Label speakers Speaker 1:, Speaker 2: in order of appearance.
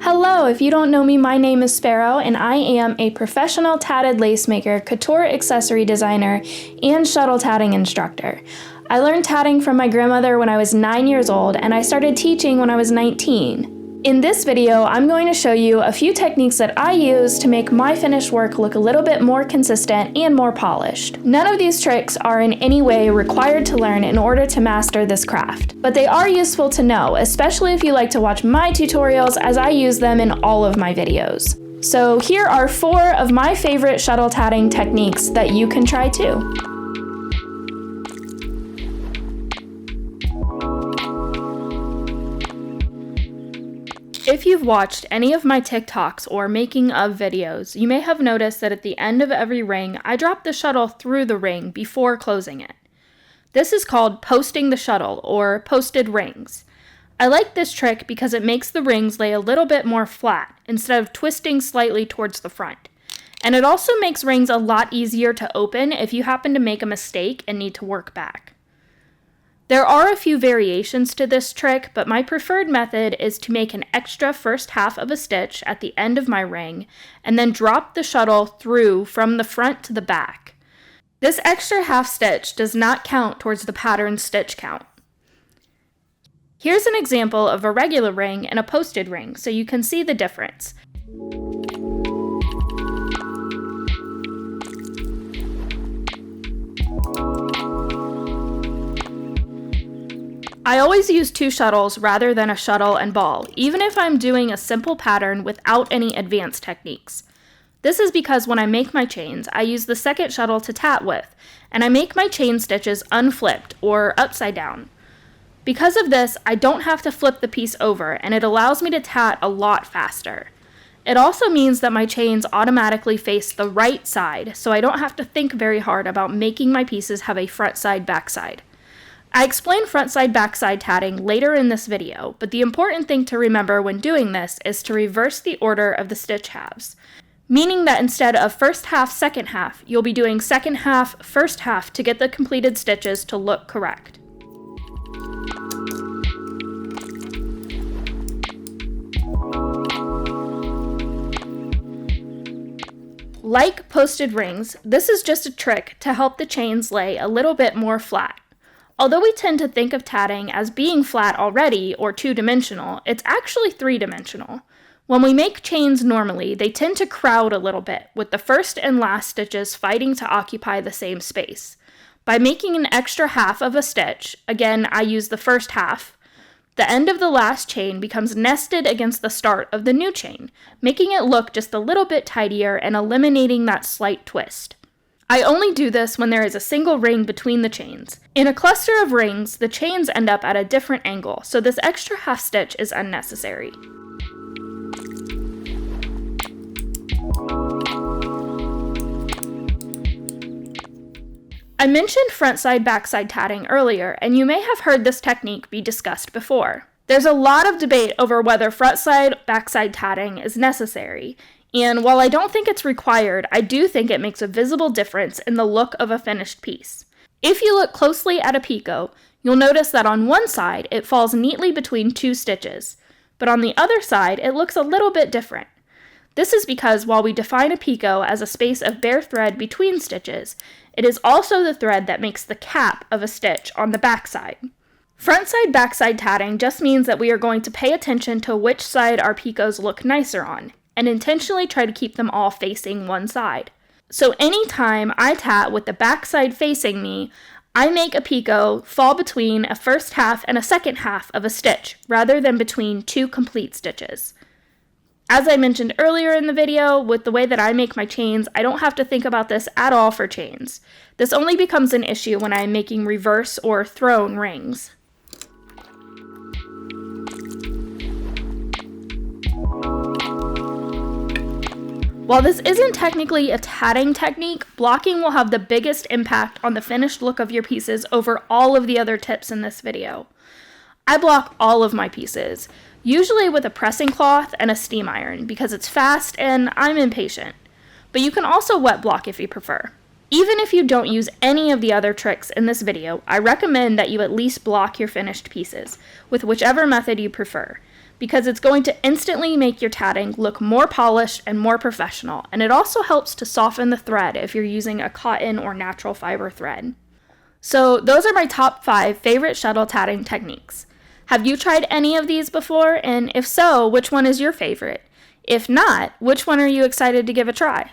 Speaker 1: Hello, if you don't know me, my name is Sparrow, and I am a professional tatted lace maker, couture accessory designer, and shuttle tatting instructor. I learned tatting from my grandmother when I was 9 years old, and I started teaching when I was 19. In this video, I'm going to show you a few techniques that I use to make my finished work look a little bit more consistent and more polished. None of these tricks are in any way required to learn in order to master this craft, but they are useful to know, especially if you like to watch my tutorials as I use them in all of my videos. So here are 4 of my favorite shuttle tatting techniques that you can try too. If you've watched any of my TikToks or making of videos, you may have noticed that at the end of every ring, I drop the shuttle through the ring before closing it. This is called posting the shuttle, or posted rings. I like this trick because it makes the rings lay a little bit more flat instead of twisting slightly towards the front. And it also makes rings a lot easier to open if you happen to make a mistake and need to work back. There are a few variations to this trick, but my preferred method is to make an extra first half of a stitch at the end of my ring and then drop the shuttle through from the front to the back. This extra half stitch does not count towards the pattern stitch count. Here's an example of a regular ring and a posted ring so you can see the difference. I always use 2 shuttles rather than a shuttle and ball, even if I'm doing a simple pattern without any advanced techniques. This is because when I make my chains, I use the second shuttle to tat with, and I make my chain stitches unflipped or upside down. Because of this, I don't have to flip the piece over, and it allows me to tat a lot faster. It also means that my chains automatically face the right side, so I don't have to think very hard about making my pieces have a front side, back side. I explain front side, back side tatting later in this video, but the important thing to remember when doing this is to reverse the order of the stitch halves, meaning that instead of first half, second half, you'll be doing second half, first half to get the completed stitches to look correct. Like posted rings, this is just a trick to help the chains lay a little bit more flat. Although we tend to think of tatting as being flat already or 2-dimensional, it's actually 3-dimensional. When we make chains normally, they tend to crowd a little bit, with the first and last stitches fighting to occupy the same space. By making an extra half of a stitch, again I use the first half, the end of the last chain becomes nested against the start of the new chain, making it look just a little bit tidier and eliminating that slight twist. I only do this when there is a single ring between the chains. In a cluster of rings, the chains end up at a different angle, so this extra half stitch is unnecessary. I mentioned front side, back side tatting earlier, and you may have heard this technique be discussed before. There's a lot of debate over whether front side, back side tatting is necessary. And while I don't think it's required, I do think it makes a visible difference in the look of a finished piece. If you look closely at a picot, you'll notice that on one side it falls neatly between 2 stitches, but on the other side it looks a little bit different. This is because while we define a picot as a space of bare thread between stitches, it is also the thread that makes the cap of a stitch on the back side. Front side, back side tatting just means that we are going to pay attention to which side our picots look nicer on, and intentionally try to keep them all facing one side. So anytime I tat with the back side facing me, I make a picot fall between a first half and a second half of a stitch, rather than between 2 complete stitches. As I mentioned earlier in the video, with the way that I make my chains, I don't have to think about this at all for chains. This only becomes an issue when I'm making reverse or thrown rings. While this isn't technically a tatting technique, blocking will have the biggest impact on the finished look of your pieces over all of the other tips in this video. I block all of my pieces, usually with a pressing cloth and a steam iron because it's fast and I'm impatient. But you can also wet block if you prefer. Even if you don't use any of the other tricks in this video, I recommend that you at least block your finished pieces with whichever method you prefer, because it's going to instantly make your tatting look more polished and more professional, and it also helps to soften the thread if you're using a cotton or natural fiber thread. So those are my top 5 favorite shuttle tatting techniques. Have you tried any of these before, and if so, which one is your favorite? If not, which one are you excited to give a try?